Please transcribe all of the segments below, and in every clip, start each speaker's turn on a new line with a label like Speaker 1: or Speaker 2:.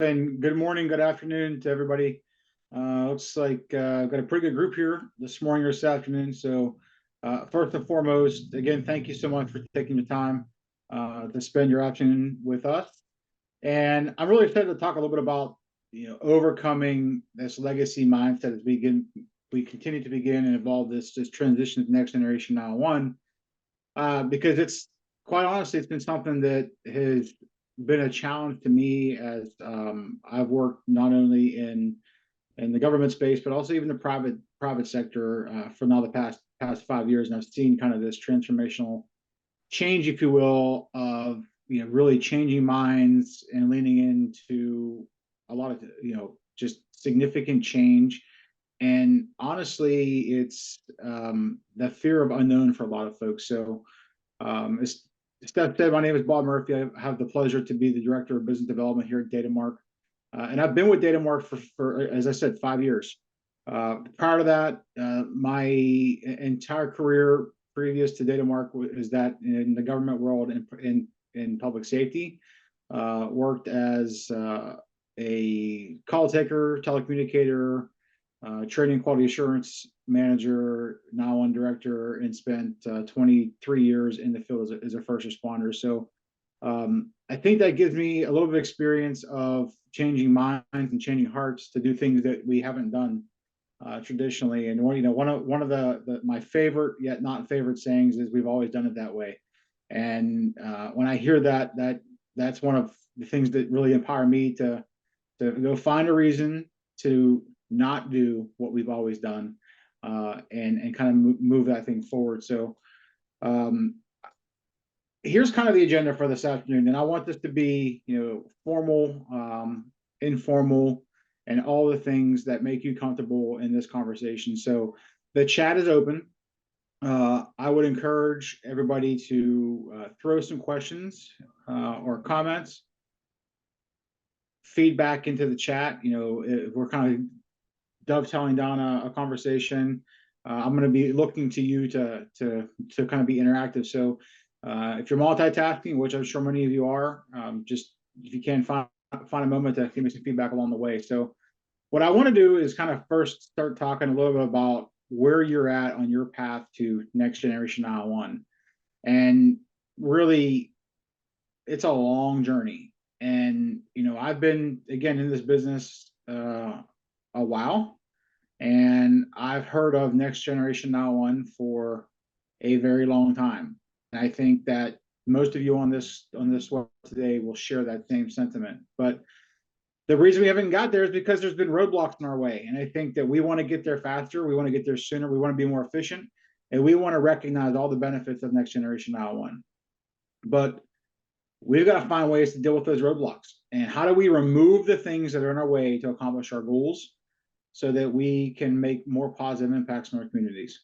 Speaker 1: And good morning, good afternoon to everybody. Looks like I've got a pretty good group here this morning or this afternoon. So, first and foremost, again, thank you so much for taking the time to spend your afternoon with us. And I'm really excited to talk a little bit about overcoming this legacy mindset as we continue to begin and evolve this transition to next generation now one, because it's quite honestly, it's been something that has been a challenge to me as I've worked not only in the government space, but also even the private sector for now the past 5 years, and I've seen kind of this transformational change, if you will, of really changing minds and leaning into a lot of just significant change. And honestly, it's the fear of unknown for a lot of folks. So as Steph said, my name is Bob Murphy. I have the pleasure to be the Director of Business Development here at DataMark. And I've been with DataMark for, as I said, 5 years. Prior to that, my entire career previous to DataMark is that in the government world in public safety. Worked as a call taker, telecommunicator, training quality assurance manager, now one director, and spent 23 years in the field as a first responder. So I think that gives me a little bit of experience of changing minds and changing hearts to do things that we haven't done traditionally. And one of my favorite yet not favorite sayings is we've always done it that way. And when I hear that's one of the things that really empower me to go find a reason to not do what we've always done, and kind of move that thing forward. So um, here's kind of the agenda for this afternoon, and I want this to be formal, informal, and all the things that make you comfortable in this conversation. So the chat is open. I would encourage everybody to throw some questions or comments, feedback into the chat. If we're kind of dovetailing down a conversation, I'm going to be looking to you to kind of be interactive. So if you're multitasking, which I'm sure many of you are, just if you can find a moment to give me some feedback along the way. So what I want to do is kind of first start talking a little bit about where you're at on your path to next generation IL1. And really, it's a long journey. And I've been again in this business a while, and I've heard of next generation now one for a very long time. And I think that most of you on this web today will share that same sentiment. But the reason we haven't got there is because there's been roadblocks in our way. And I think that we want to get there faster, we want to get there sooner, we want to be more efficient, and we want to recognize all the benefits of next generation now one. But we've got to find ways to deal with those roadblocks. And how do we remove the things that are in our way to accomplish our goals so that we can make more positive impacts in our communities?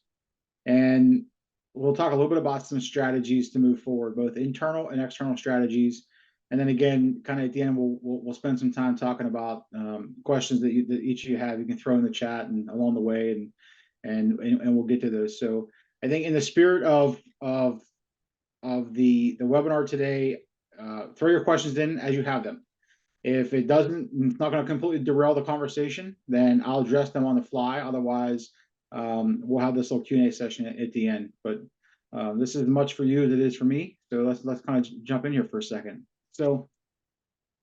Speaker 1: And we'll talk a little bit about some strategies to move forward, both internal and external strategies. And then again, kind of at the end, we'll spend some time talking about questions that each of you have. You can throw in the chat and along the way, and we'll get to those. So I think in the spirit of the webinar today, throw your questions in as you have them. If it's not going to completely derail the conversation, then I'll address them on the fly. Otherwise, we'll have this little Q&A session at the end. But this is as much for you as it is for me. So let's kind of jump in here for a second. So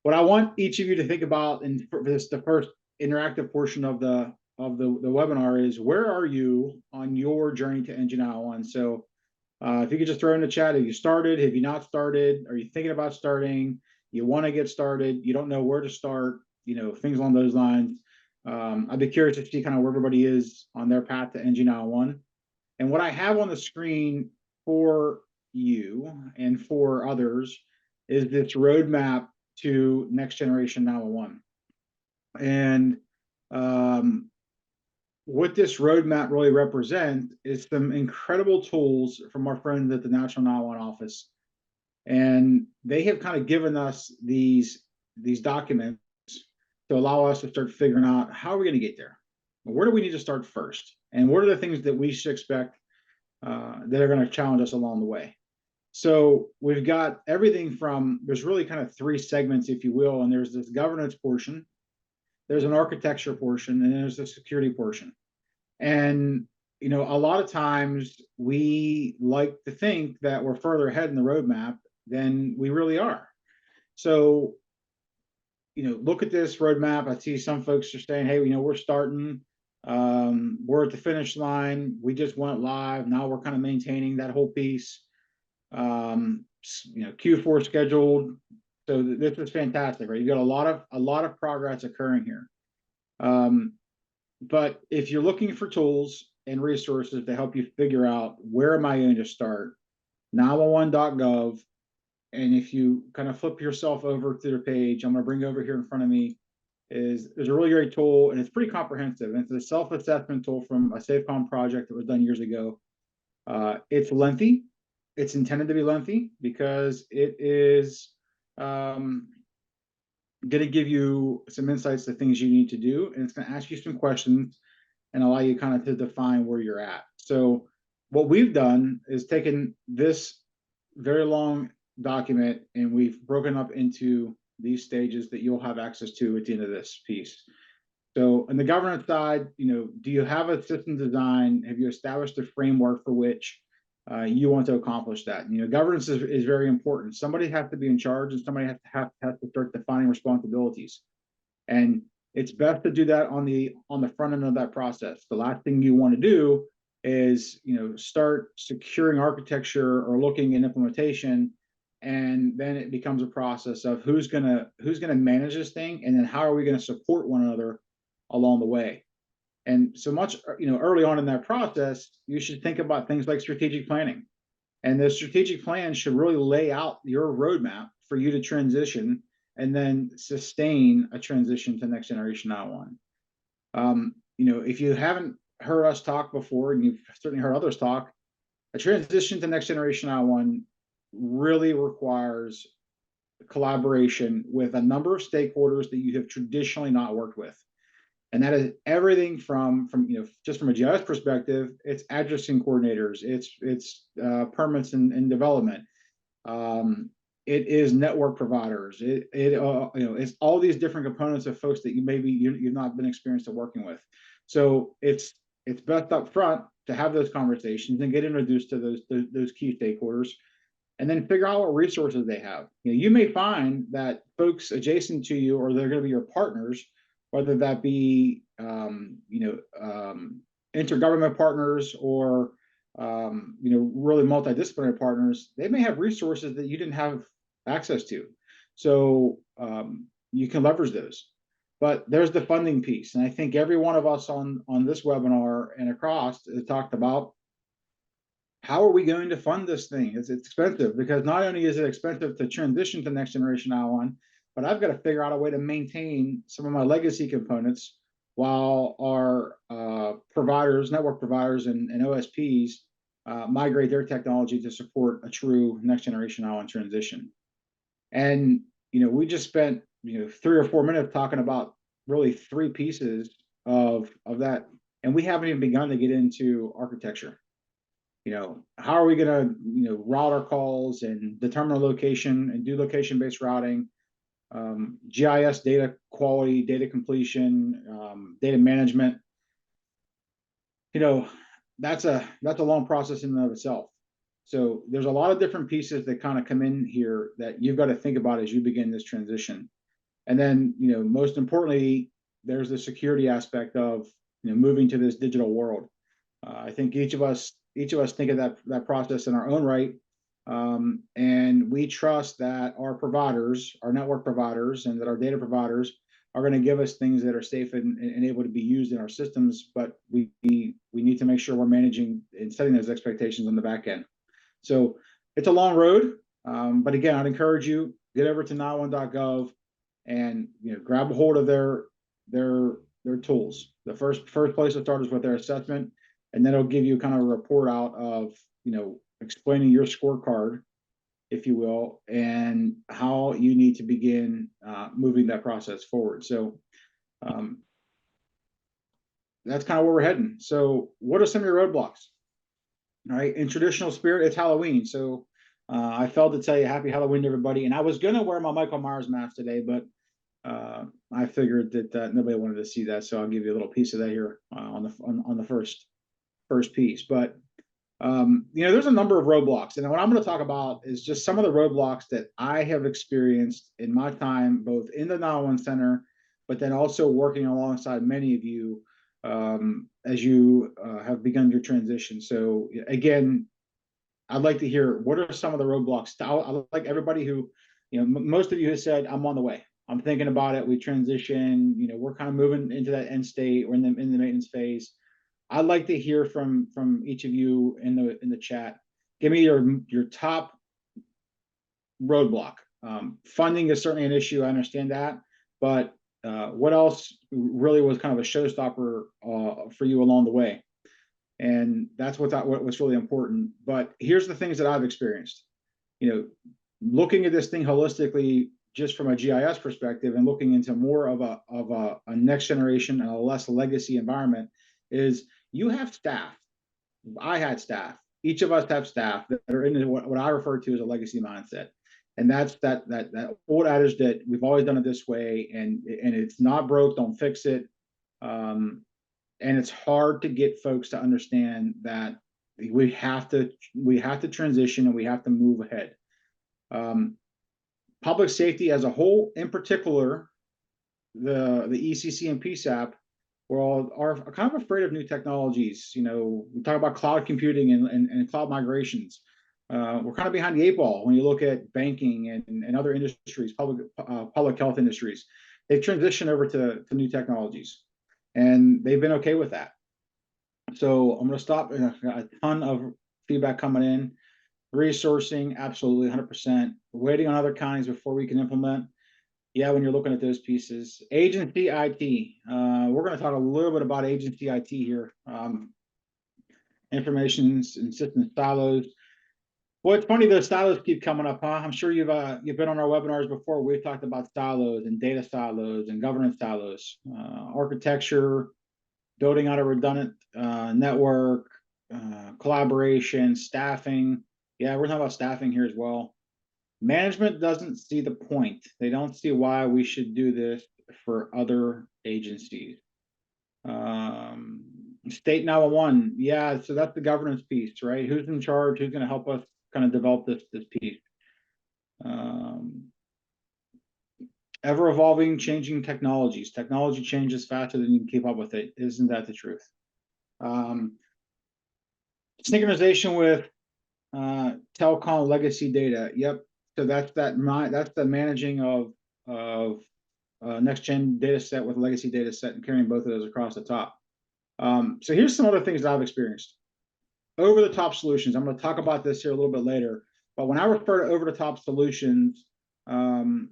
Speaker 1: what I want each of you to think about, and for this, the first interactive portion of the webinar, is where are you on your journey to Engine IL1? So if you could just throw in the chat, have you started? Have you not started? Are you thinking about starting? You want to get started? You don't know where to start? Things along those lines. I'd be curious to see kind of where everybody is on their path to Engine IL1. And what I have on the screen for you and for others is this roadmap to next generation IL1. And what this roadmap really represents is some incredible tools from our friends at the National 911 Office. And they have kind of given us these documents to allow us to start figuring out how are we going to get there? Where do we need to start first? And what are the things that we should expect that are going to challenge us along the way? So we've got everything from, there's really kind of three segments, if you will, and there's this governance portion, there's an architecture portion, and there's the security portion. And a lot of times we like to think that we're further ahead in the roadmap than we really are. So, look at this roadmap. I see some folks are saying, hey, we're starting, we're at the finish line. We just went live. Now we're kind of maintaining that whole piece. Q4 scheduled. So this is fantastic, right? You got a lot of progress occurring here. But if you're looking for tools and resources to help you figure out where am I going to start, 911.gov. And if you kind of flip yourself over to the page, I'm going to bring over here in front of me, there's a really great tool, and it's pretty comprehensive. And it's a self-assessment tool from a SafeCom project that was done years ago. It's lengthy. It's intended to be lengthy because it is going to give you some insights to things you need to do, and it's going to ask you some questions and allow you kind of to define where you're at. So what we've done is taken this very long document and we've broken up into these stages that you'll have access to at the end of this piece. So on the governance side, do you have a system design? Have you established a framework for which you want to accomplish that? Governance is very important. Somebody has to be in charge, and somebody has to start defining responsibilities. And it's best to do that on the front end of that process. The last thing you want to do is start securing architecture or looking at implementation, and then it becomes a process of who's gonna manage this thing, and then how are we going to support one another along the way. And so much, early on in that process, you should think about things like strategic planning. And the strategic plan should really lay out your roadmap for you to transition and then sustain a transition to next generation 911. If you haven't heard us talk before, and you've certainly heard others talk, a transition to next generation 911 really requires collaboration with a number of stakeholders that you have traditionally not worked with. And that is everything from just from a GIS perspective, it's addressing coordinators, it's permits and development, it is network providers, it's all these different components of folks that you've not been experienced at working with. So it's best up front to have those conversations and get introduced to those key stakeholders, and then figure out what resources they have. You may find that folks adjacent to you, or they're going to be your partners, whether that be intergovernment partners or really multidisciplinary partners. They may have resources that you didn't have access to, so you can leverage those. But there's the funding piece, and I think every one of us on this webinar and across talked about, how are we going to fund this thing? It's expensive, because not only is it expensive to transition to next generation 911, but I've got to figure out a way to maintain some of my legacy components while our providers, network providers, and OSPs migrate their technology to support a true next generation 911 transition. And we just spent 3 or 4 minutes talking about really three pieces of that, and we haven't even begun to get into architecture. How are we going to route our calls and determine a location and do location-based routing, GIS data quality, data completion, data management. That's a long process in and of itself. So there's a lot of different pieces that kind of come in here that you've got to think about as you begin this transition. And then most importantly, there's the security aspect of moving to this digital world. I think each of us think of that process in our own right, and we trust that our providers, our network providers, and that our data providers are going to give us things that are safe and able to be used in our systems. But we need to make sure we're managing and setting those expectations on the back end. So it's a long road, but again, I'd encourage you, get over to 911.gov and grab a hold of their tools. The first place to start is with their assessment, and then it'll give you kind of a report out of explaining your scorecard, if you will, and how you need to begin moving that process forward. So that's kind of where we're heading. So what are some of your roadblocks? All right, in traditional spirit, it's Halloween. So I failed to tell you happy Halloween to everybody, and I was gonna wear my Michael Myers mask today, but I figured that nobody wanted to see that, so I'll give you a little piece of that here on the first piece. But there's a number of roadblocks, and what I'm going to talk about is just some of the roadblocks that I have experienced in my time, both in the 911 center, but then also working alongside many of you as you have begun your transition. So again, I'd like to hear what are some of the roadblocks. I like everybody who, most of you have said, I'm on the way. I'm thinking about it. We transition, we're kind of moving into that end state. We're in the maintenance phase. I'd like to hear from each of you in the chat. Give me your top roadblock. Funding is certainly an issue. I understand that, but what else really was kind of a showstopper for you along the way? And that's what's really important. But here's the things that I've experienced. Looking at this thing holistically, just from a GIS perspective, and looking into more of a next generation and a less legacy environment, is you have staff. I had staff. Each of us have staff that are in what I refer to as a legacy mindset. And that's that old adage that we've always done it this way, and it's not broke, don't fix it. And it's hard to get folks to understand that we have to transition and we have to move ahead. Public safety as a whole, in particular, the ECC and PSAP, are kind of afraid of new technologies. We talk about cloud computing and cloud migrations. We're kind of behind the eight ball when you look at banking and other industries, public health industries. They've transitioned over to new technologies, and they've been okay with that. So I'm going to stop. A ton of feedback coming in. Resourcing, absolutely 100%. Waiting on other counties before we can implement. Yeah, when you're looking at those pieces. Agency IT. We're going to talk a little bit about agency IT here. Information and system silos. Well, it's funny, those silos keep coming up, huh? I'm sure you've been on our webinars before. We've talked about silos and data silos and governance silos, architecture, building out a redundant network, collaboration, staffing. Yeah, we're talking about staffing here as well. Management doesn't see the point. They don't see why we should do this for other agencies. State 911, yeah, so that's the governance piece, right? Who's in charge? Who's going to help us kind of develop this piece? Ever evolving, changing technologies. Technology changes faster than you can keep up with it. Isn't that the truth? Synchronization with telecom legacy data. Yep. So that's the managing of next gen data set with legacy data set and carrying both of those across the top. So here's some other things that I've experienced. Over the top solutions. I'm going to talk about this here a little bit later. But when I refer to over the top solutions, and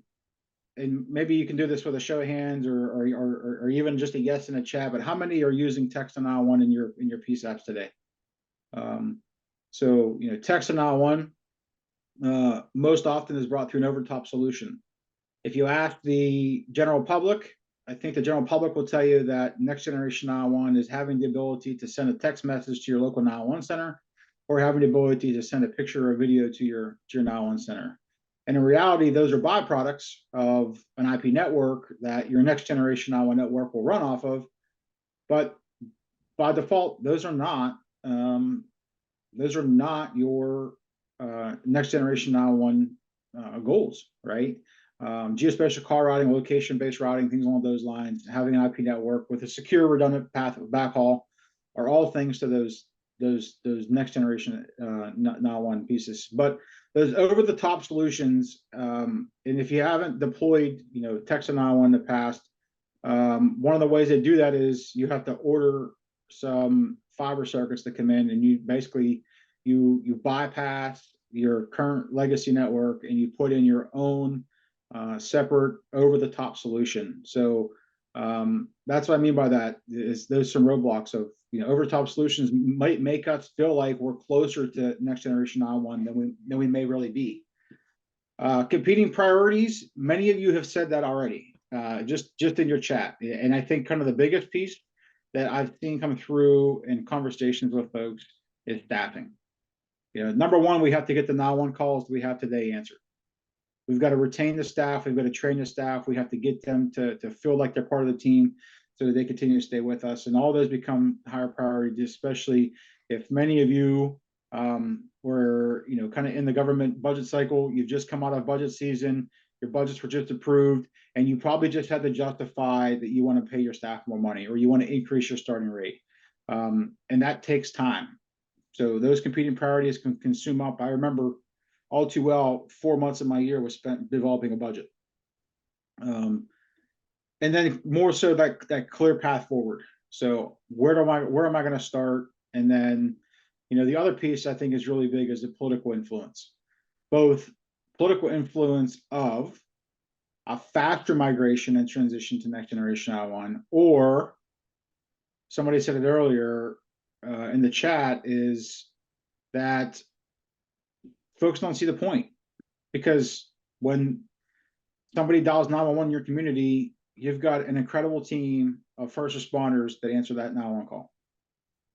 Speaker 1: maybe you can do this with a show of hands or even just a yes in a chat, but how many are using text and I1 in your PSAPs today? So text and I1 most often is brought through an over the top solution. If you ask the general public, I think the general public will tell you that next generation 911 is having the ability to send a text message to your local 911 center, or having the ability to send a picture or a video to your 911 center. And in reality, those are byproducts of an IP network that your next generation 911 network will run off of. But by default, those are not your next generation 911 goals, right? Geospatial call routing, location-based routing, things along those lines, having an IP network with a secure, redundant path of backhaul are all things to those next generation 911 pieces. But those over-the-top solutions, and if you haven't deployed, text and 911 in the past, one of the ways they do that is you have to order some fiber circuits to come in, and you basically you bypass your current legacy network and you put in your own separate over-the-top solution. So that's what I mean by that. Is there's some roadblocks of over-the-top solutions might make us feel like we're closer to next generation 911 than we may really be. Competing priorities. Many of you have said that already, just in your chat, and I think kind of the biggest piece that I've seen come through in conversations with folks is staffing. Number one, we have to get the 911 calls we have today answered. We've got to retain the staff. We've got to train the staff. We have to get them to feel like they're part of the team so that they continue to stay with us. And all those become higher priority, especially if many of you were, kind of in the government budget cycle. You've just come out of budget season. Your budgets were just approved, and you probably just had to justify that you want to pay your staff more money or you want to increase your starting rate. And that takes time. So those competing priorities can consume up. I remember all too well, 4 months of my year was spent developing a budget. And then more so that clear path forward. So where am I going to start? And then, the other piece I think is really big is the political influence, both political influence of a faster migration and transition to next generation I1, or somebody said it earlier in the chat, is that folks don't see the point, because when somebody dials 911 in your community, you've got an incredible team of first responders that answer that 911 call.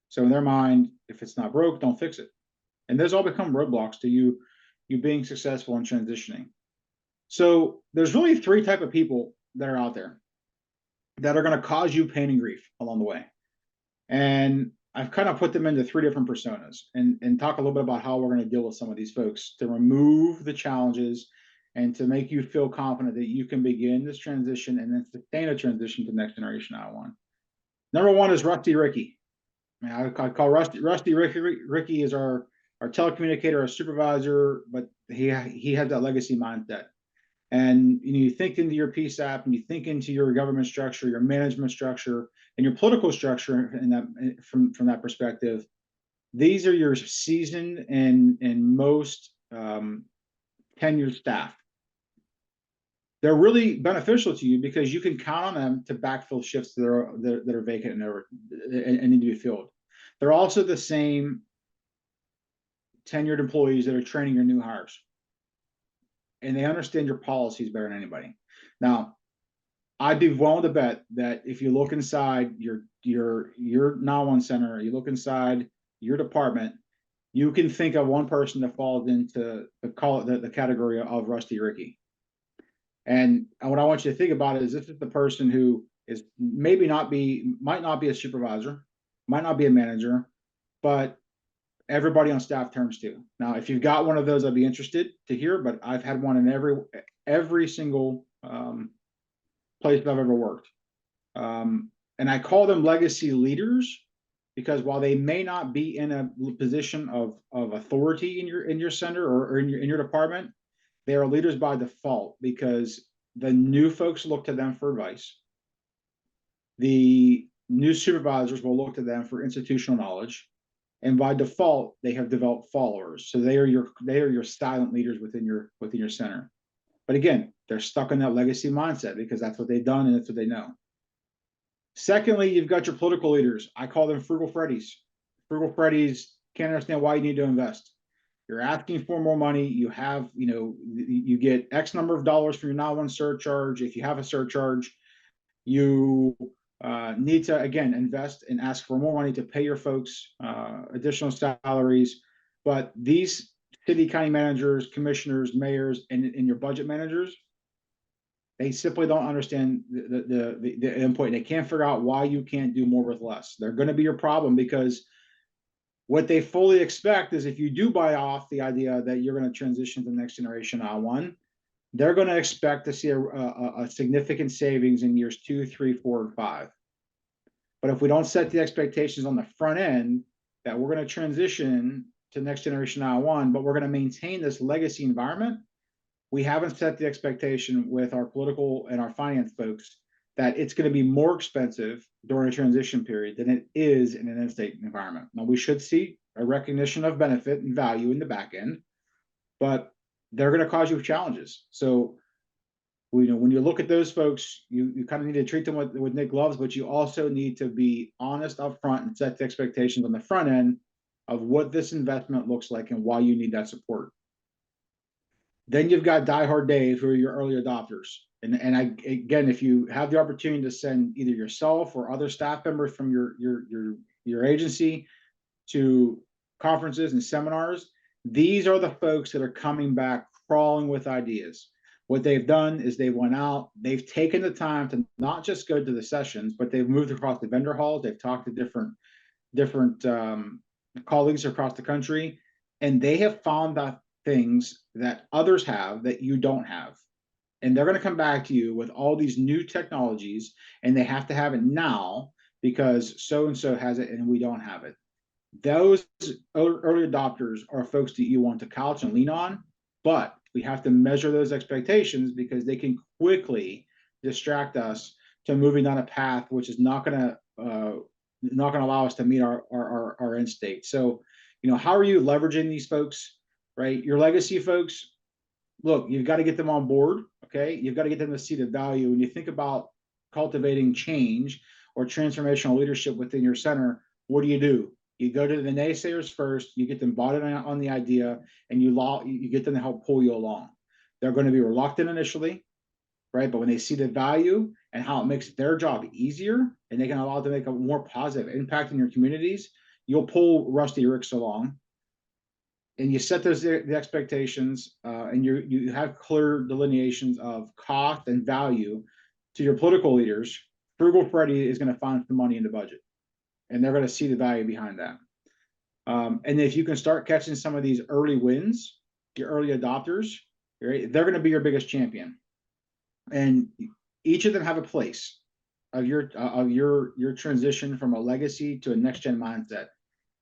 Speaker 1: So in their mind, if it's not broke, don't fix it. And those all become roadblocks to you being successful in transitioning. So there's really 3 types of people that are out there that are going to cause you pain and grief along the way. And I've kind of put them into 3 different personas and talk a little bit about how we're going to deal with some of these folks to remove the challenges and to make you feel confident that you can begin this transition and then sustain a transition to next generation I1. Number 1 is Rusty Ricky. I call Rusty Ricky is our telecommunicator, our supervisor, but he has that legacy mindset. And you think into your PSAP and you think into your government structure, your management structure, and your political structure, and that from that perspective, these are your seasoned and most tenured staff. They're really beneficial to you because you can count on them to backfill shifts that are vacant and need to be filled. They're also the same tenured employees that are training your new hires, and they understand your policies better than anybody. Now, I'd be willing to bet that if you look inside your 911 center, you look inside your department, you can think of one person that falls into the category of Rusty Ricky. And what I want you to think about is this is the person who is might not be a supervisor, might not be a manager, but everybody on staff turns to. Now, if you've got one of those, I'd be interested to hear, but I've had one in every single place that I've ever worked. And I call them legacy leaders because while they may not be in a position of authority in your center or in your department, they are leaders by default because the new folks look to them for advice. The new supervisors will look to them for institutional knowledge, and by default, they have developed followers. So they are your silent leaders within your center. But again, they're stuck in that legacy mindset because that's what they've done and that's what they know. Secondly, you've got your political leaders. I call them frugal Freddies. Frugal Freddies can't understand why you need to invest. You're asking for more money. You get X number of dollars from your 911 surcharge. If you have a surcharge, you need to, again, invest and ask for more money to pay your folks additional salaries. But these city, county managers, commissioners, mayors, and your budget managers, they simply don't understand the input. They can't figure out why you can't do more with less. They're going to be your problem because what they fully expect is if you do buy off the idea that you're going to transition to the next generation I1, they're going to expect to see a significant savings in years 2, 3, 4, and 5. But if we don't set the expectations on the front end that we're going to transition to next generation I1, but we're going to maintain this legacy environment, we haven't set the expectation with our political and our finance folks that it's going to be more expensive during a transition period than it is in an in-state environment. Now, we should see a recognition of benefit and value in the back end, but they're going to cause you challenges. So, when you look at those folks, you kind of need to treat them with Nick gloves, but you also need to be honest up front and set the expectations on the front end of what this investment looks like and why you need that support. Then you've got diehard Dave, who are your early adopters. Again, if you have the opportunity to send either yourself or other staff members from your agency to conferences and seminars, These are the folks that are coming back crawling with ideas. What they've done is they went out, they've taken the time to not just go to the sessions, but they've moved across the vendor halls, they've talked to different colleagues across the country, and they have found that things that others have that you don't have. And they're going to come back to you with all these new technologies, and they have to have it now because so and so has it and we don't have it. Those early adopters are folks that you want to couch and lean on, but we have to measure those expectations because they can quickly distract us to moving down a path which is not going to allow us to meet our end state. So, how are you leveraging these folks, right? Your legacy folks, look, you've got to get them on board. Okay. You've got to get them to see the value. When you think about cultivating change or transformational leadership within your center, what do? You go to the naysayers first, you get them bought in on the idea, and you get them to help pull you along. They're going to be reluctant initially, right? But when they see the value and how it makes their job easier and they can allow it to make a more positive impact in your communities, you'll pull Rusty Ricks along, and you set the expectations, and you have clear delineations of cost and value to your political leaders. Frugal Freddy is going to find some money in the budget, and they're going to see the value behind that. And if you can start catching some of these early wins, your early adopters, right, they're going to be your biggest champion. And each of them have a place of your transition from a legacy to a next gen mindset.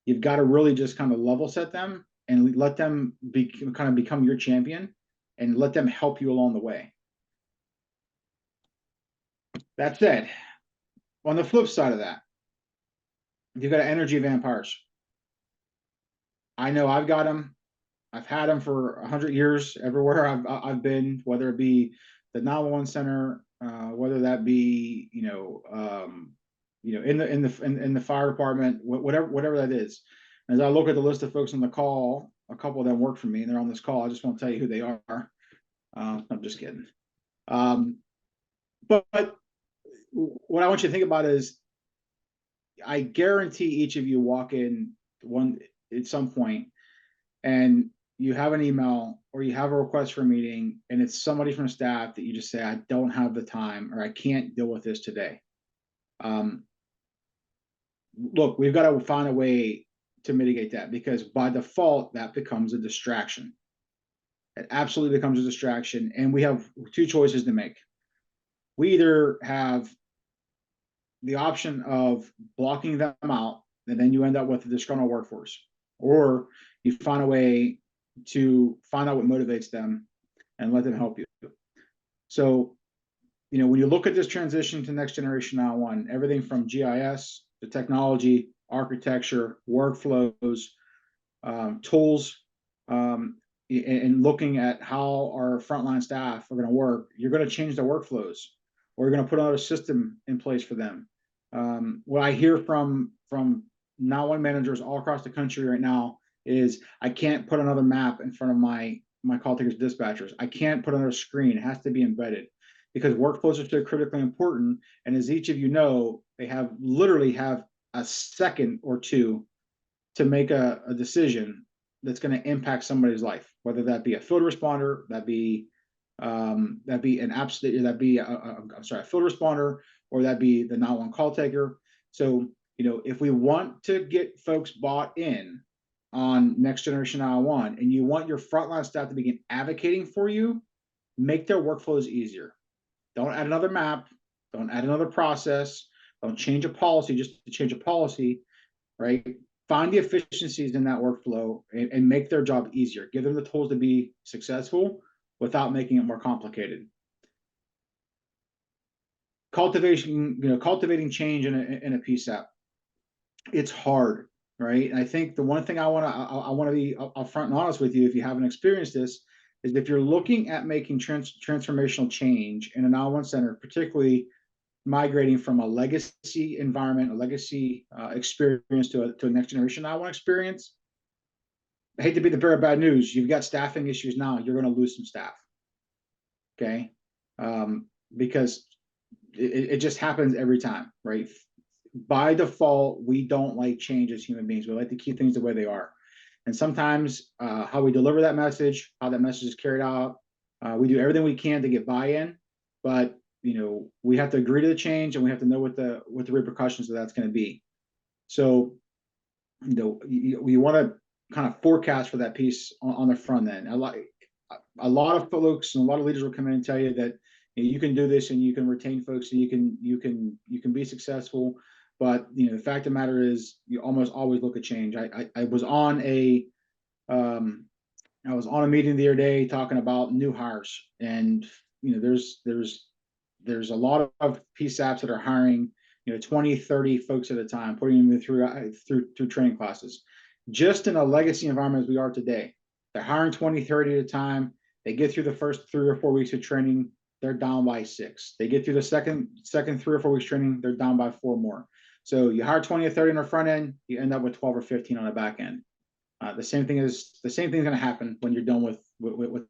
Speaker 1: You've got to really just kind of level set them and let them become your champion and let them help you along the way. That said, on the flip side of that, you've got energy vampires. I know I've got them. I've had them for 100 years everywhere I've been, whether it be the 911 center, whether that be in the fire department, whatever that is. As I look at the list of folks on the call, a couple of them work for me, and they're on this call. I just won't tell you who they are. I'm just kidding. But what I want you to think about is, I guarantee each of you walk in one at some point, and you have an email or you have a request for a meeting, and it's somebody from staff that you just say, I don't have the time, or I can't deal with this today. Look, we've got to find a way to mitigate that, because by default, that becomes a distraction. It absolutely becomes a distraction. And we have two choices to make. We either have the option of blocking them out, and then you end up with a disgruntled workforce, or you find a way to find out what motivates them and let them help you. So, when you look at this transition to next generation 911, everything from GIS to technology, architecture, workflows, tools, and looking at how our frontline staff are going to work, you're going to change their workflows, or you're going to put another system in place for them. What I hear from 911 managers all across the country right now is, I can't put another map in front of my call takers dispatchers. I can't put another screen. It has to be embedded, because workflows are so critically important. And as each of you know, they literally have a second or two to make a decision that's going to impact somebody's life, whether that be a field responder, a field responder, or that be the 911 call taker. So, if we want to get folks bought in on next generation 911, and you want your frontline staff to begin advocating for you, make their workflows easier. Don't add another map. Don't add another process. Don't change a policy just to change a policy, right? Find the efficiencies in that workflow and make their job easier. Give them the tools to be successful without making it more complicated. Cultivating change in a PSAP. It's hard, right? And I think the one thing I want to be upfront and honest with you, if you haven't experienced this, is if you're looking at making transformational change in a 911 center, particularly migrating from a legacy environment, a legacy experience to a next generation 911 experience, I hate to be the bearer of bad news. You've got staffing issues now. You're going to lose some staff, okay? Because it just happens every time, right? By default, we don't like change as human beings. We like to keep things the way they are. And sometimes how we deliver that message, how that message is carried out, we do everything we can to get buy-in, but we have to agree to the change, and we have to know what the repercussions of that's going to be. So you want to kind of forecast for that piece on the front end. A lot of folks and a lot of leaders will come in and tell you that you can do this and you can retain folks and you can be successful. But the fact of the matter is, you almost always look at change. I was on a meeting the other day talking about new hires, and there's a lot of PSAPs that are hiring 20, 30 folks at a time, putting them through training classes. Just in a legacy environment as we are today, they're hiring 20, 30 at a time. They get through the first 3 or 4 weeks of training, they're down by 6. They get through the second 3 or 4 weeks training, they're down by 4 more. So you hire 20 or 30 on the front end, you end up with 12 or 15 on the back end. The same thing is going to happen when you're done with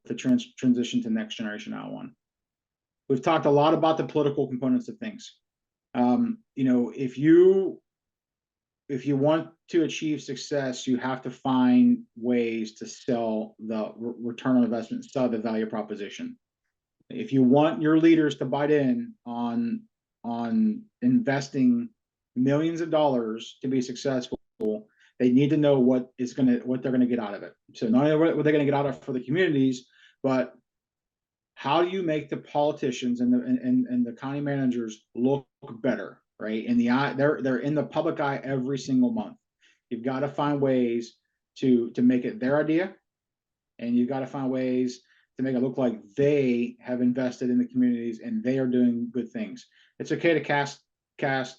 Speaker 1: the transition to next generation I1. We've talked a lot about the political components of things. If you want to achieve success, you have to find ways to sell the return on investment, sell the value proposition. If you want your leaders to buy in on investing millions of dollars to be successful, they need to know what they're gonna get out of it. So not only what they're gonna get out of it for the communities, but how do you make the politicians and the county managers look better, right? In the eye, they're in the public eye every single month. You've got to find ways to make it their idea, and you've got to find ways to make it look like they have invested in the communities and they are doing good things. It's okay to cast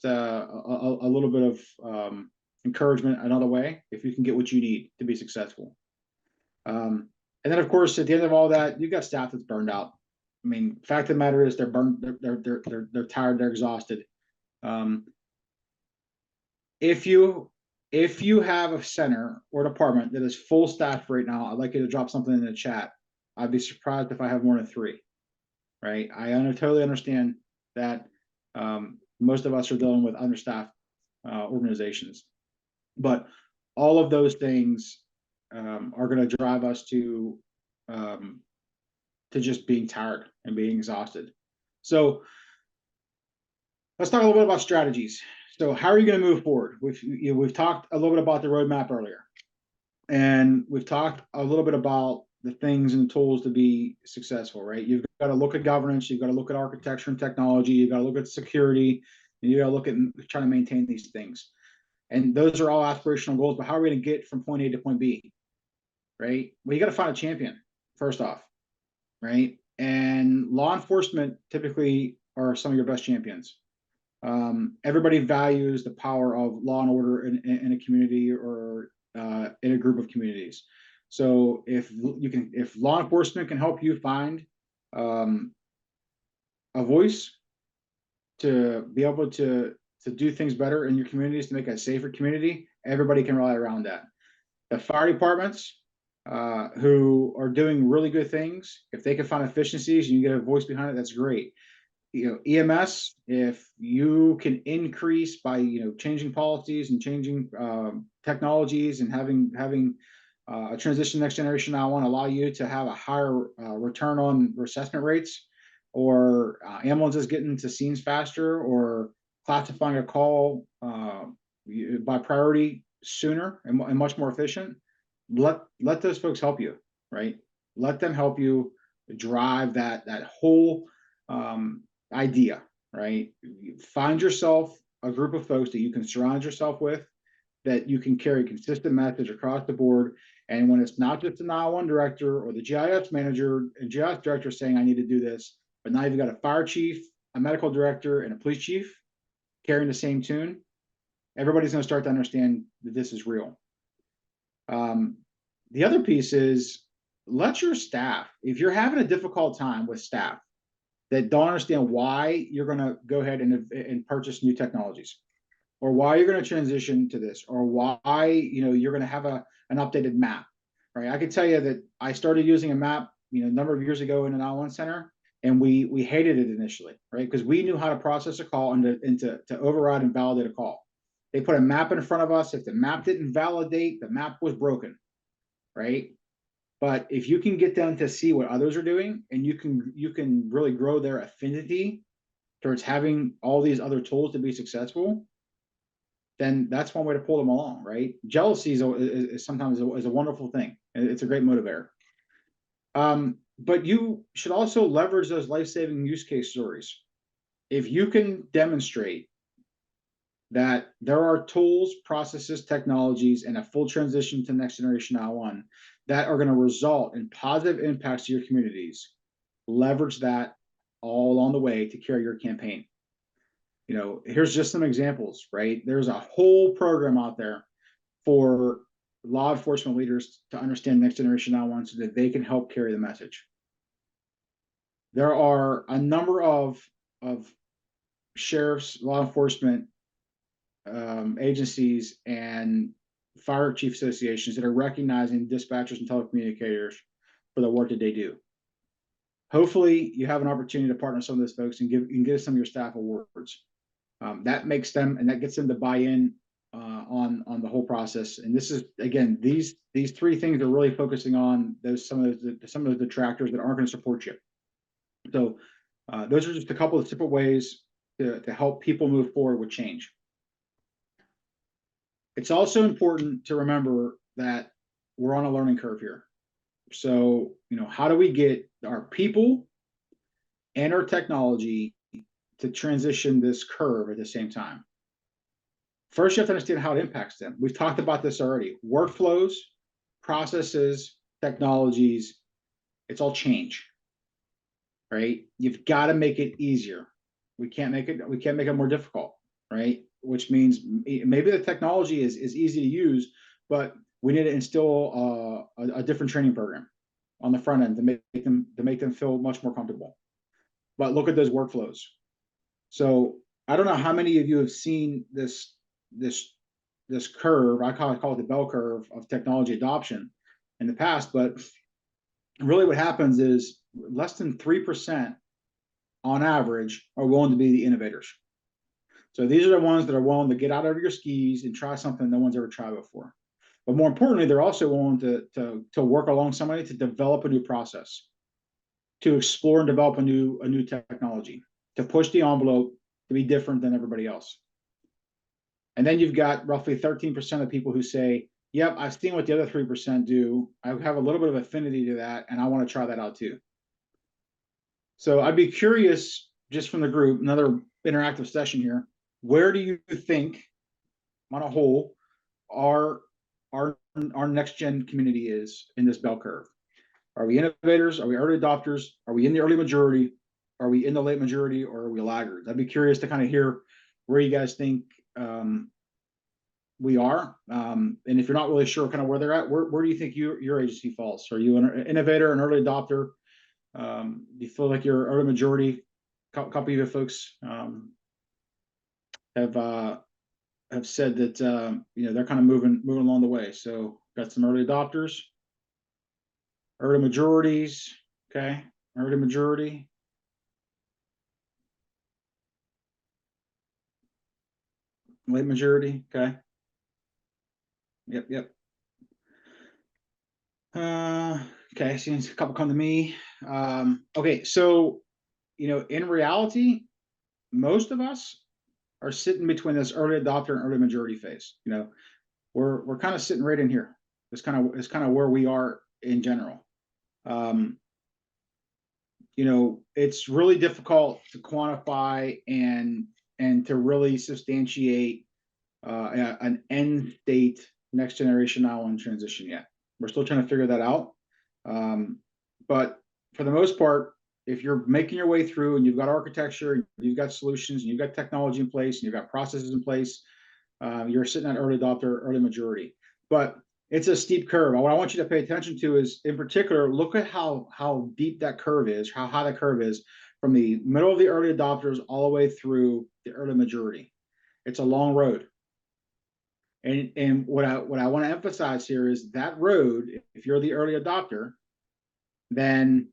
Speaker 1: a little bit of encouragement another way if you can get what you need to be successful. And then, of course, at the end of all that, you've got staff that's burned out. I mean, fact of the matter is, they're burned. They're tired. They're exhausted. If you have a center or department that is full staff right now, I'd like you to drop something in the chat. I'd be surprised if I have more than 3. Right? I totally understand that most of us are dealing with understaffed organizations, but all of those things are going to drive us to just being tired and being exhausted. So let's talk a little bit about strategies. So how are you going to move forward? We've talked a little bit about the roadmap earlier, and we've talked a little bit about the things and tools to be successful, right? You've got to look at governance, you've got to look at architecture and technology, you've got to look at security, and you got to look at trying to maintain these things. And those are all aspirational goals, but how are we going to get from point A to point B, right? Well, you got to find a champion, first off, right? And law enforcement typically are some of your best champions. Everybody values the power of law and order in a community or in a group of communities. So if law enforcement can help you find a voice to be able to do things better in your communities, to make a safer community, everybody can rally around that. The fire departments who are doing really good things, if they can find efficiencies and you get a voice behind it, that's great. EMS, if you can increase by changing policies and changing technologies and having a transition next generation I1 allow you to have a higher return on assessment rates, or ambulances getting to scenes faster, or classifying a call by priority sooner and much more efficient, let those folks help you, right? Let them help you drive that whole idea, right? Find yourself a group of folks that you can surround yourself with, that you can carry consistent message across the board. And when it's not just an I1 director or the GIS manager and GIS director saying, I need to do this, but now you've got a fire chief, a medical director, and a police chief carrying the same tune, everybody's going to start to understand that this is real. The other piece is, let your staff, if you're having a difficult time with staff that don't understand why you're going to go ahead and purchase new technologies, or why you're going to transition to this, or why you're going to have an updated map, right? I could tell you that I started using a map a number of years ago in an I1 center, and we hated it initially, right? Because we knew how to process a call and to override and validate a call. They put a map in front of us. If the map didn't validate, the map was broken. right? But if you can get them to see what others are doing, and you can really grow their affinity towards having all these other tools to be successful, then that's one way to pull them along, right? Jealousy is sometimes is a wonderful thing. It's a great motivator. But you should also leverage those life-saving use case stories. If you can demonstrate that there are tools, processes, technologies, and a full transition to next generation I1 that are going to result in positive impacts to your communities, leverage that all along the way to carry your campaign. Here's just some examples, right? There's a whole program out there for law enforcement leaders to understand next generation I1 so that they can help carry the message. There are a number of sheriffs, law enforcement agencies, and fire chief associations that are recognizing dispatchers and telecommunicators for the work that they do. Hopefully, you have an opportunity to partner with some of those folks and give some of your staff awards. That makes them, and that gets them to buy in on the whole process. And this is, again, these three things are really focusing on some of the detractors that aren't going to support you. So those are just a couple of simple ways to help people move forward with change. It's also important to remember that we're on a learning curve here. So, how do we get our people and our technology to transition this curve at the same time? First, you have to understand how it impacts them. We've talked about this already. Workflows, processes, technologies, it's all change, right? You've got to make it easier. We can't make it more difficult, right? Which means maybe the technology is easy to use, but we need to instill a different training program on the front end to make them feel much more comfortable. But look at those workflows. So I don't know how many of you have seen this curve. I call it the bell curve of technology adoption in the past, but really what happens is less than 3% on average are willing to be the innovators. So these are the ones that are willing to get out over your skis and try something no one's ever tried before. But more importantly, they're also willing to work along somebody to develop a new process, to explore and develop a new technology, to push the envelope, to be different than everybody else. And then you've got roughly 13% of people who say, yep, I've seen what the other 3% do. I have a little bit of affinity to that, and I want to try that out too. So I'd be curious, just from the group, another interactive session here, where do you think, on a whole, our next gen community is in this bell curve? Are we innovators? Are we early adopters? Are we in the early majority? Are we in the late majority, or are we laggards? I'd be curious to kind of hear where you guys think we are. And if you're not really sure kind of where they're at, where do you think your agency falls? Are you an innovator, an early adopter? Do you feel like you're early majority? A couple of you folks have said that they're kind of moving along the way. So got some early adopters, early majorities. Okay, early majority. Late majority. Okay. Yep. Okay, so a couple come to me. Okay, so in reality, most of us are sitting between this early adopter and early majority phase. We're kind of sitting right in here. It's kind of where we are in general. It's really difficult to quantify and to really substantiate an end state next generation I1 transition yet. We're still trying to figure that out. But for the most part, if you're making your way through and you've got architecture, you've got solutions, and you've got technology in place, and you've got processes in place, you're sitting at early adopter, early majority. But it's a steep curve. What I want you to pay attention to is, in particular, look at how deep that curve is, how high that curve is from the middle of the early adopters all the way through the early majority. It's a long road. And what I want to emphasize here is that road, if you're the early adopter, then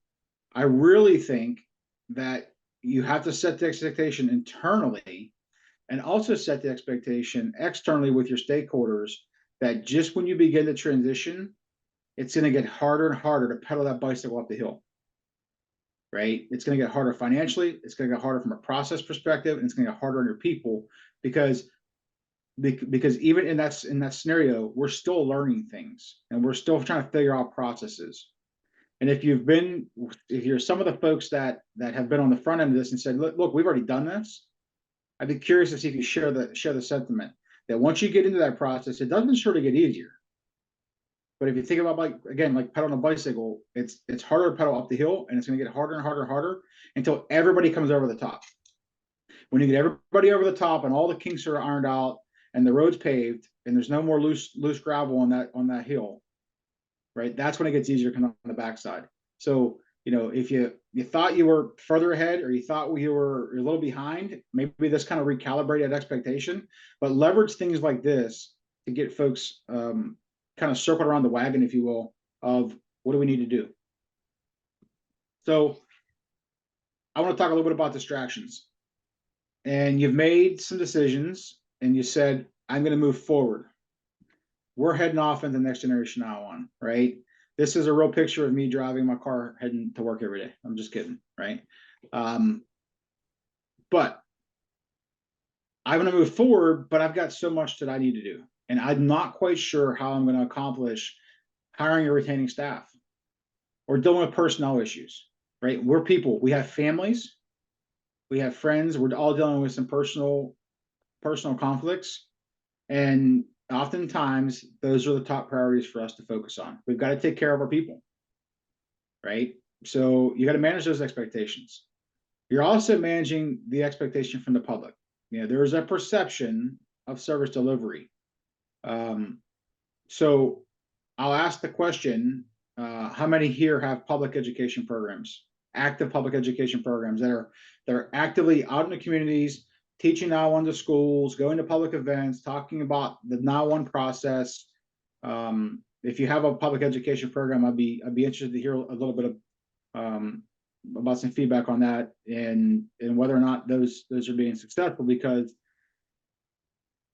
Speaker 1: I really think that you have to set the expectation internally and also set the expectation externally with your stakeholders that just when you begin the transition, it's going to get harder and harder to pedal that bicycle up the hill, right? It's going to get harder financially. It's going to get harder from a process perspective, and it's going to get harder on your people because even in that scenario, we're still learning things and we're still trying to figure out processes. And if you're some of the folks that have been on the front end of this and said, look, we've already done this, I'd be curious to see if you share the sentiment that once you get into that process, it doesn't sort of get easier. But if you think about, like, again, like pedaling a bicycle, it's harder to pedal up the hill, and it's going to get harder and harder and harder until everybody comes over the top. When you get everybody over the top and all the kinks are ironed out and the road's paved and there's no more loose gravel on that hill, right? That's when it gets easier to come on the backside. So, if you thought you were further ahead or you thought you were a little behind, maybe this kind of recalibrate that expectation, but leverage things like this to get folks kind of circled around the wagon, if you will, of what do we need to do. So I want to talk a little bit about distractions. And you've made some decisions and you said, I'm going to move forward. We're heading off into the next generation now on, right? This is a real picture of me driving my car heading to work every day. I'm just kidding, right? But I'm going to move forward, but I've got so much that I need to do. And I'm not quite sure how I'm going to accomplish hiring or retaining staff or dealing with personnel issues, right? We're people. We have families. We have friends. We're all dealing with some personal conflicts. And oftentimes, those are the top priorities for us to focus on. We've got to take care of our people, right? So you got to manage those expectations. You're also managing the expectation from the public. There is a perception of service delivery. So I'll ask the question, how many here have public education programs, active public education programs that are actively out in the communities, teaching now one to schools, going to public events, talking about the now one process. If you have a public education program, I'd be interested to hear a little bit of about some feedback on that and whether or not those are being successful, because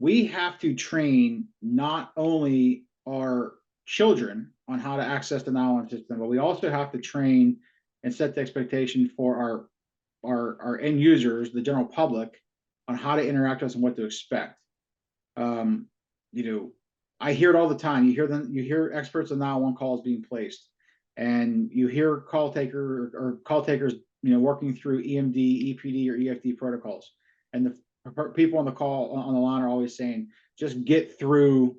Speaker 1: we have to train not only our children on how to access the now one system, but we also have to train and set the expectation for our end users, the general public, on how to interact with us and what to expect. I hear it all the time. You hear experts on now one calls being placed, and you hear call takers, working through EMD, EPD, or EFD protocols, and the people on the call on the line are always saying, just get through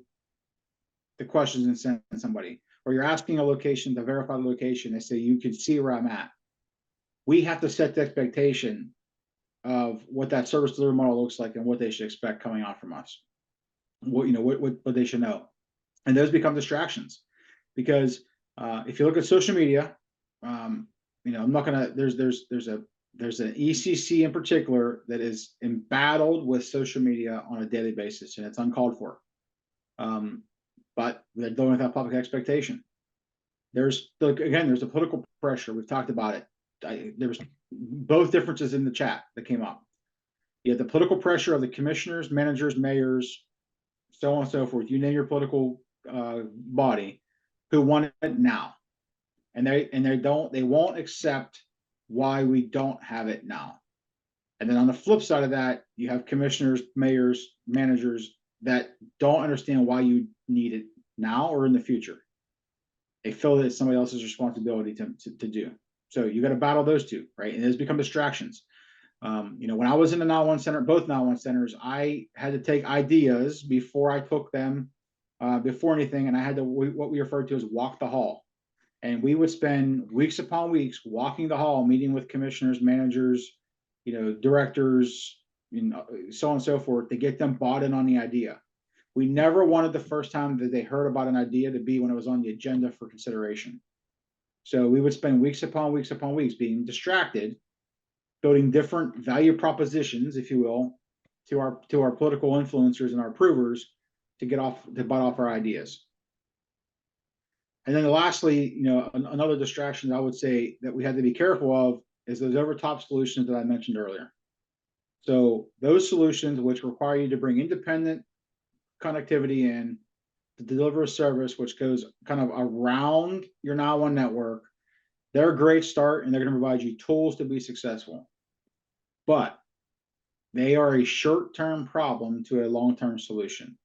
Speaker 1: the questions and send somebody. Or you're asking a location to verify the location. They say, you can see where I'm at. We have to set the expectation of what that service delivery model looks like and what they should expect coming out from us. What they should know. And those become distractions, because if you look at social media, I'm not gonna. There's an ECC in particular that is embattled with social media on a daily basis, and it's uncalled for. But they're dealing with that public expectation. There's a political pressure. We've talked about it. There was both differences in the chat that came up. You have the political pressure of the commissioners, managers, mayors, so on and so forth. You name your political body, who want it now, and they won't accept why we don't have it now. And then on the flip side of that, you have commissioners, mayors, managers that don't understand why you need it now or in the future. They feel that it's somebody else's responsibility to do. So you got to battle those two, right? And those become distractions. When I was in the Now One Center, both Now One Centers, I had to take ideas before I took them, before anything, and I had to what we refer to as walk the hall. And we would spend weeks upon weeks walking the hall, meeting with commissioners, managers, directors, so on and so forth, to get them bought in on the idea. We never wanted the first time that they heard about an idea to be when it was on the agenda for consideration. So we would spend weeks upon weeks upon weeks being distracted, building different value propositions, if you will, to our political influencers and our approvers to buy off our ideas. And then lastly, another distraction I would say that we had to be careful of is those over-top solutions that I mentioned earlier. So those solutions which require you to bring independent connectivity in to deliver a service which goes kind of around your 911 network. They're a great start, and they're going to provide you tools to be successful. But they are a short-term problem to a long-term solution.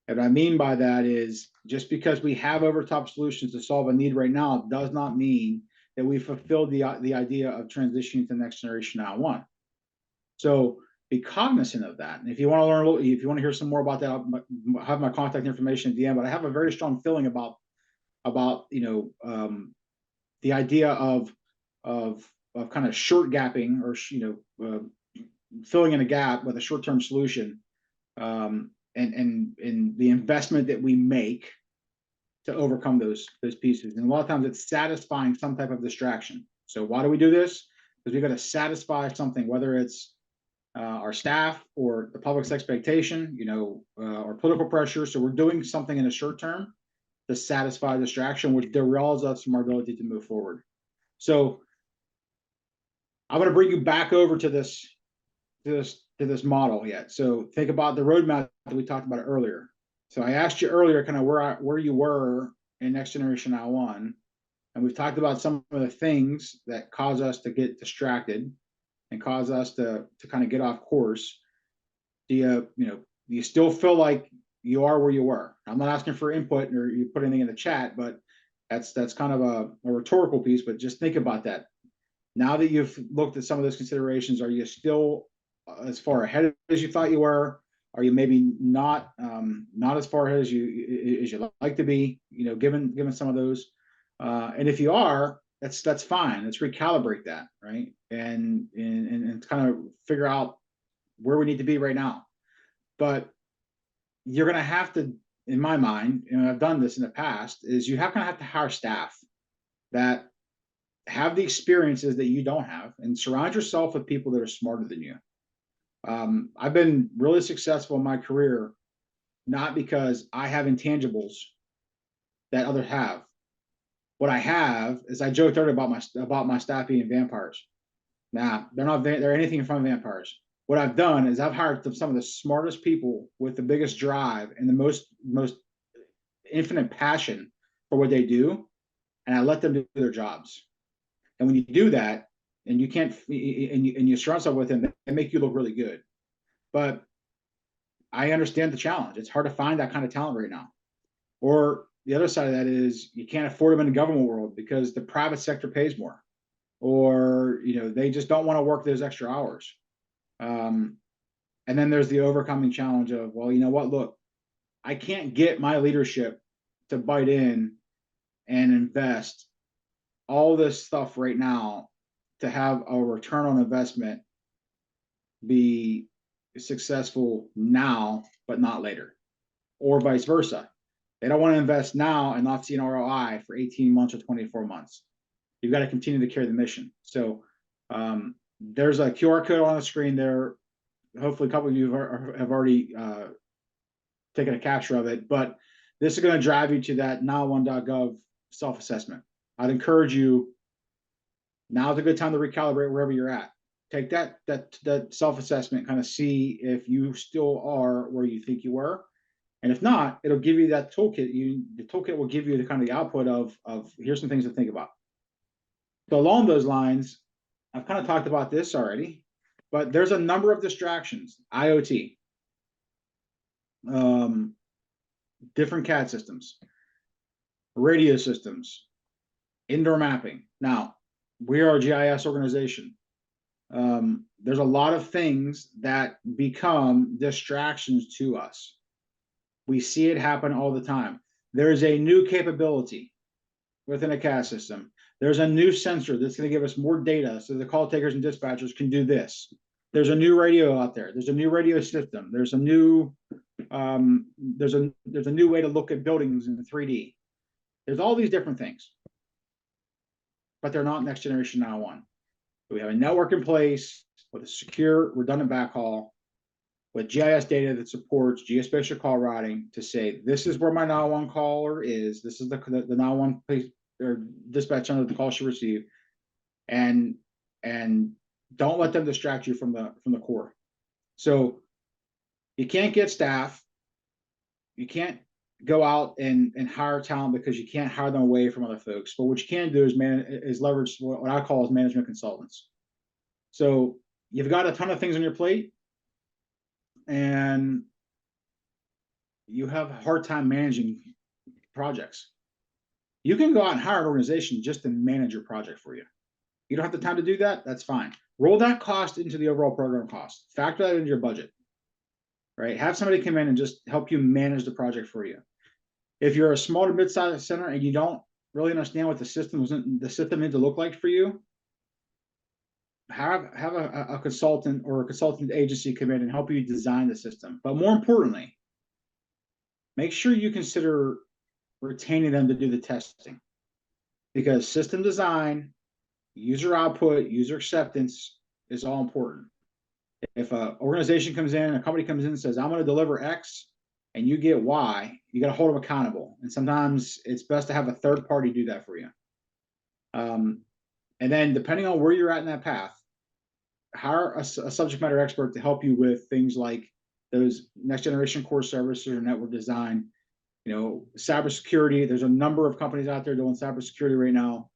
Speaker 1: And what I mean by that is just because we have over-top solutions to solve a need right now does not mean that we fulfilled the idea of transitioning to the next generation 911. So be cognizant of that. And if you want to learn a little, if you want to hear some more about that, I have my contact information at the end. But I have a very strong feeling about the idea of kind of short gapping, or filling in a gap with a short-term solution, and the investment that we make to overcome those pieces. And a lot of times it's satisfying some type of distraction. So why do we do this? Because we've got to satisfy something, whether it's our staff or the public's expectation, or political pressure. So we're doing something in the short term to satisfy distraction, which derails us from our ability to move forward. So I'm going to bring you back over to this model yet. So think about the roadmap that we talked about earlier. So I asked you earlier kind of where you were in next generation 911, and we've talked about some of the things that cause us to get distracted and cause us to kind of get off course. Do you still feel like you are where you were? I'm not asking for input or you put anything in the chat, but that's kind of a rhetorical piece. But just think about that. Now that you've looked at some of those considerations, are you still as far ahead as you thought you were? Are you maybe not as far ahead as you like to be? Given some of those, and if you are, that's fine. Let's recalibrate that, right? And kind of figure out where we need to be right now. But you're going to have to, in my mind, and I've done this in the past, is you have to hire staff that have the experiences that you don't have, and surround yourself with people that are smarter than you. I've been really successful in my career, not because I have intangibles that others have. What I have is, I joked earlier about my staff being vampires. Nah, they're not. They're anything from vampires. What I've done is I've hired some of the smartest people with the biggest drive and the most infinite passion for what they do, and I let them do their jobs. And when you do that, and you can't, and you surround yourself with them, they make you look really good. But I understand the challenge. It's hard to find that kind of talent right now. Or the other side of that is, you can't afford them in the government world because the private sector pays more, or they just don't want to work those extra hours. And then there's the overcoming challenge of, well, you know what? Look, I can't get my leadership to bite in and invest all this stuff right now to have a return on investment be successful now, but not later, or vice versa. They don't want to invest now and not see an ROI for 18 months or 24 months. You've got to continue to carry the mission. So there's a QR code on the screen there. Hopefully a couple of you have already taken a capture of it, but this is going to drive you to that now1.gov self-assessment. I'd encourage you, now's a good time to recalibrate wherever you're at. Take that self-assessment, kind of see if you still are where you think you were. And if not, it'll give you that toolkit. The toolkit will give you the kind of the output of here's some things to think about. So along those lines, I've kind of talked about this already, but there's a number of distractions. IoT, different CAD systems, radio systems, indoor mapping. Now, we are a GIS organization. There's a lot of things that become distractions to us. We see it happen all the time. There's a new capability within a CAD system. There's a new sensor that's going to give us more data so the call takers and dispatchers can do this. There's a new radio out there. There's a new radio system. There's a new new way to look at buildings in 3D. There's all these different things, but they're not next generation 911. We have a network in place with a secure, redundant backhaul, with GIS data that supports geospatial call routing to say, this is where my 911 caller is. This is the 911 place or dispatch under the call should receive, and don't let them distract you from the core. So you can't get staff. You can't go out and hire talent because you can't hire them away from other folks. But what you can do is leverage what I call as management consultants. So you've got a ton of things on your plate, and you have a hard time managing projects. You can go out and hire an organization just to manage your project for you. You don't have the time to do that. That's fine. Roll that cost into the overall program cost. Factor that into your budget, right? Have somebody come in and just help you manage the project for you. If you're a small to mid-sized center and you don't really understand what the system needs to look like for you, have a consultant or a consultant agency come in and help you design the system. But more importantly, make sure you consider retaining them to do the testing, because system design, user output, user acceptance is all important. If an organization comes in, a company comes in and says, I'm going to deliver X, and you get Y, you got to hold them accountable. And sometimes it's best to have a third party do that for you. And then depending on where you're at in that path, hire a subject matter expert to help you with things like those next generation core services or network design. Cybersecurity. There's a number of companies out there doing cybersecurity right now.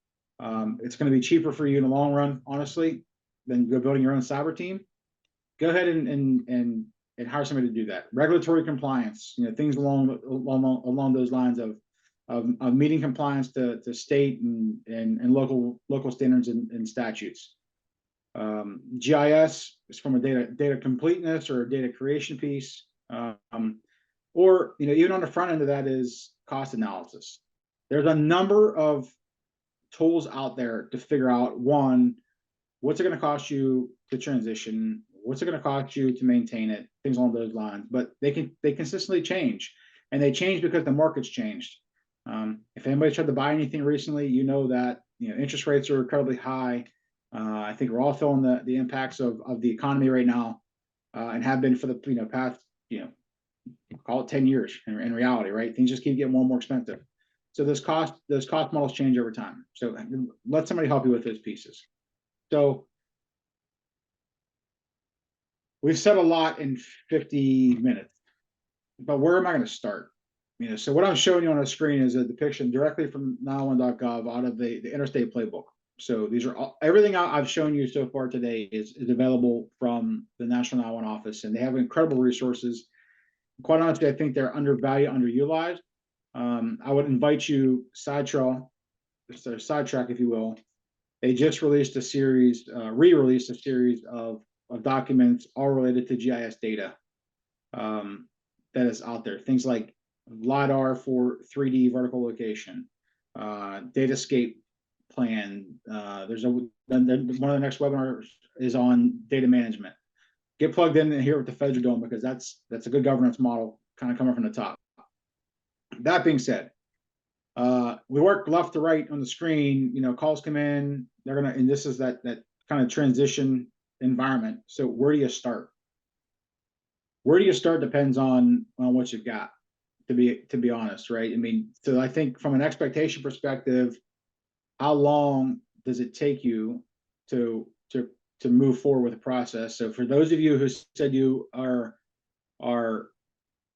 Speaker 1: It's going to be cheaper for you in the long run, honestly, than go building your own cyber team. Go ahead and hire somebody to do that. Regulatory compliance, things along those lines of meeting compliance to state and local standards and statutes. GIS is from a data completeness or a data creation piece. Or even on the front end of that is cost analysis. There's a number of tools out there to figure out, one, what's it going to cost you to transition, what's it going to cost you to maintain it, things along those lines. But they consistently change, and they change because the market's changed. If anybody's tried to buy anything recently, that interest rates are incredibly high. I think we're all feeling the impacts of the economy right now, and have been for the past call it 10 years in reality, right? Things just keep getting more and more expensive. So those cost models change over time. So let somebody help you with those pieces. So we've said a lot in 50 minutes, but where am I going to start? So what I'm showing you on the screen is a depiction directly from 911.gov out of the Interstate Playbook. So these are everything I've shown you so far today is available from the National 911 office, and they have incredible resources. Quite honestly, I think they're undervalued, underutilized. I would invite you, Sidetrack, if you will. They just released a series, re-released a series of documents all related to GIS data that is out there. Things like LiDAR for 3D vertical location, Datascape plan. There's one of the next webinars is on data management. Get plugged in here with the feds are doing, because that's a good governance model kind of coming from the top. That being said, we work left to right on the screen. Calls come in, and this is that kind of transition environment. So where do you start? Where do you start depends on what you've got, to be honest, right? So I think from an expectation perspective, how long does it take you to move forward with the process? So for those of you who said you are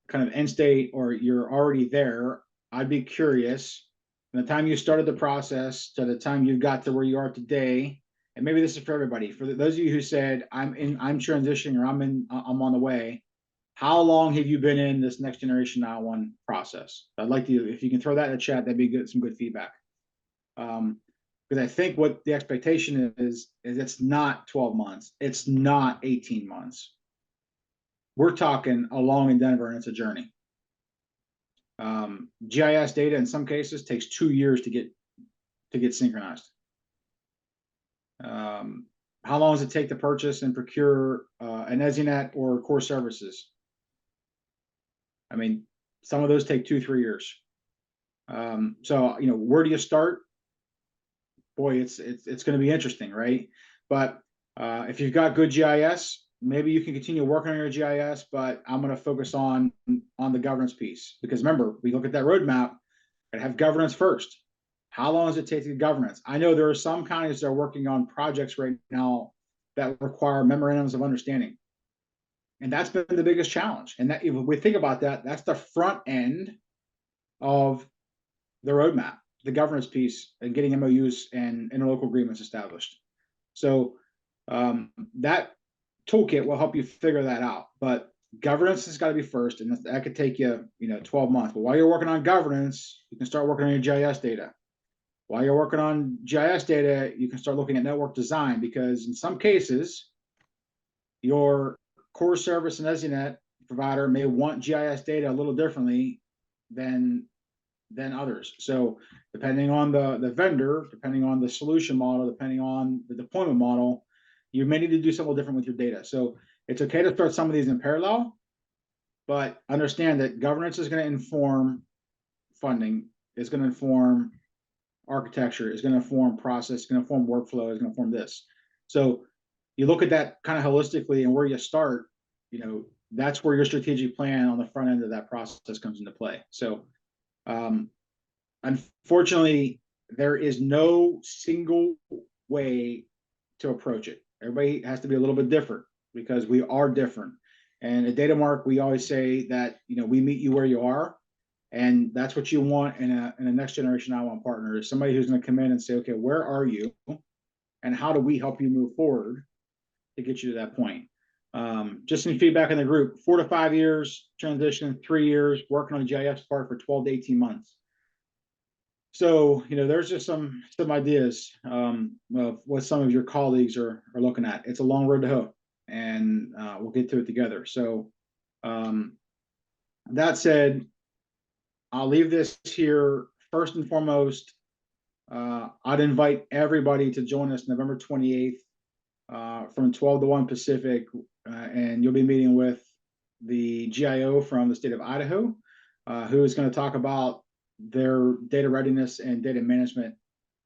Speaker 1: kind of end state or you're already there, I'd be curious, from the time you started the process to the time you got to where you are today, and maybe this is for everybody, for those of you who said I'm transitioning or I'm on the way, how long have you been in this next generation 911 process? I'd like to, if you can throw that in the chat, that'd be good, some good feedback. Because I think what the expectation is it's not 12 months, it's not 18 months. We're talking along in Denver, and it's a journey. GIS data in some cases takes 2 years to get synchronized. How long does it take to purchase and procure an EZNet or core services? Some of those take 2-3 years. So where do you start? Boy, it's going to be interesting, right? But if you've got good GIS, maybe you can continue working on your GIS, but I'm going to focus on the governance piece, because remember, we look at that roadmap and have governance first. How long does it take to get governance? I know there are some counties that are working on projects right now that require memorandums of understanding, and that's been the biggest challenge. And that, if we think about that, that's the front end of the roadmap, the governance piece, and getting MOUs and interlocal agreements established. So that toolkit will help you figure that out. But governance has got to be first, and that could take you, 12 months. But while you're working on governance, you can start working on your GIS data. While you're working on GIS data, you can start looking at network design, because in some cases, your core service and EZNet provider may want GIS data a little differently than others. So depending on the vendor, depending on the solution model, depending on the deployment model, you may need to do something different with your data. So it's okay to start some of these in parallel, but understand that governance is going to inform funding, is going to inform architecture, is going to inform process, is going to inform workflow, is going to inform this. So you look at that kind of holistically, and where you start, that's where your strategic plan on the front end of that process comes into play. So unfortunately, there is no single way to approach it. Everybody has to be a little bit different, because we are different. And at DataMark, we always say that, we meet you where you are. And that's what you want in a next generation I1 partner, is somebody who's going to come in and say, okay, where are you? And how do we help you move forward to get you to that point? Just some feedback in the group: 4 to 5 years transition, 3 years working on the GIS part for 12 to 18 months. So, there's just some ideas of what some of your colleagues are looking at. It's a long road to hoe, and we'll get to it together. So that said, I'll leave this here. First and foremost, I'd invite everybody to join us November 28th from 12 to 1 Pacific, and you'll be meeting with the GIO from the state of Idaho, who is going to talk about their data readiness and data management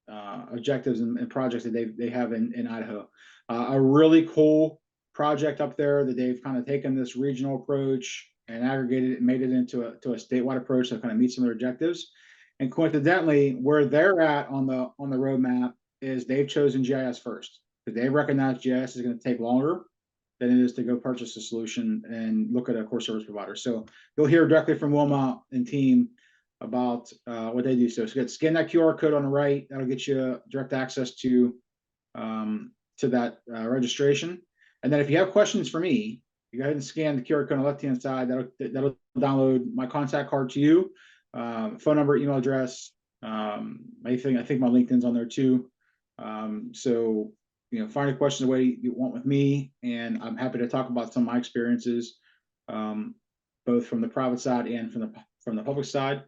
Speaker 1: objectives and projects that they have in Idaho. A really cool project up there that they've kind of taken this regional approach and aggregated it and made it into a statewide approach that kind of meets some of their objectives. And coincidentally, where they're at on the roadmap is they've chosen GIS first, because they recognize GIS is going to take longer than it is to go purchase a solution and look at a core service provider. So you'll hear directly from Wilma and team about what they do. So scan that QR code on the right. That'll get you direct access to that registration. And then if you have questions for me, you go ahead and scan the QR code on the left-hand side. That'll download my contact card to you, phone number, email address. I think my LinkedIn's on there too. So find a question the way you want with me, and I'm happy to talk about some of my experiences, both from the private side and from the public side.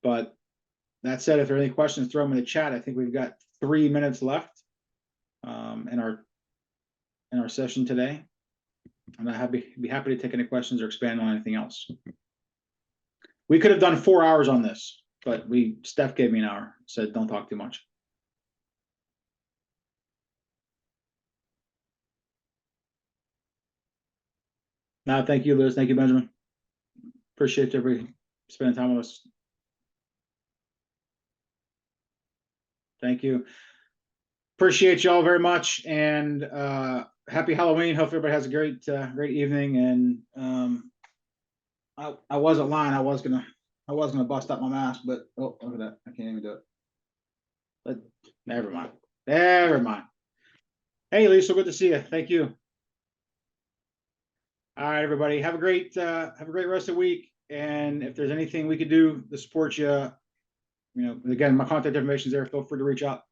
Speaker 1: But that said, if there are any questions, throw them in the chat. I think we've got 3 minutes left in our session today, and I'd be happy to take any questions or expand on anything else. We could have done 4 hours on this, but Steph gave me an hour, said don't talk too much. No, thank you, Liz. Thank you, Benjamin. Appreciate everybody spending time with us. Thank you. Appreciate y'all very much, and happy Halloween. Hope everybody has a great evening. And I wasn't lying. I was gonna bust out my mask, but oh, look at that! I can't even do it. But never mind. Never mind. Hey, Lisa, good to see you. Thank you. All right, everybody. Have a great rest of the week. And if there's anything we could do to support you, again, my contact information is there. Feel free to reach out.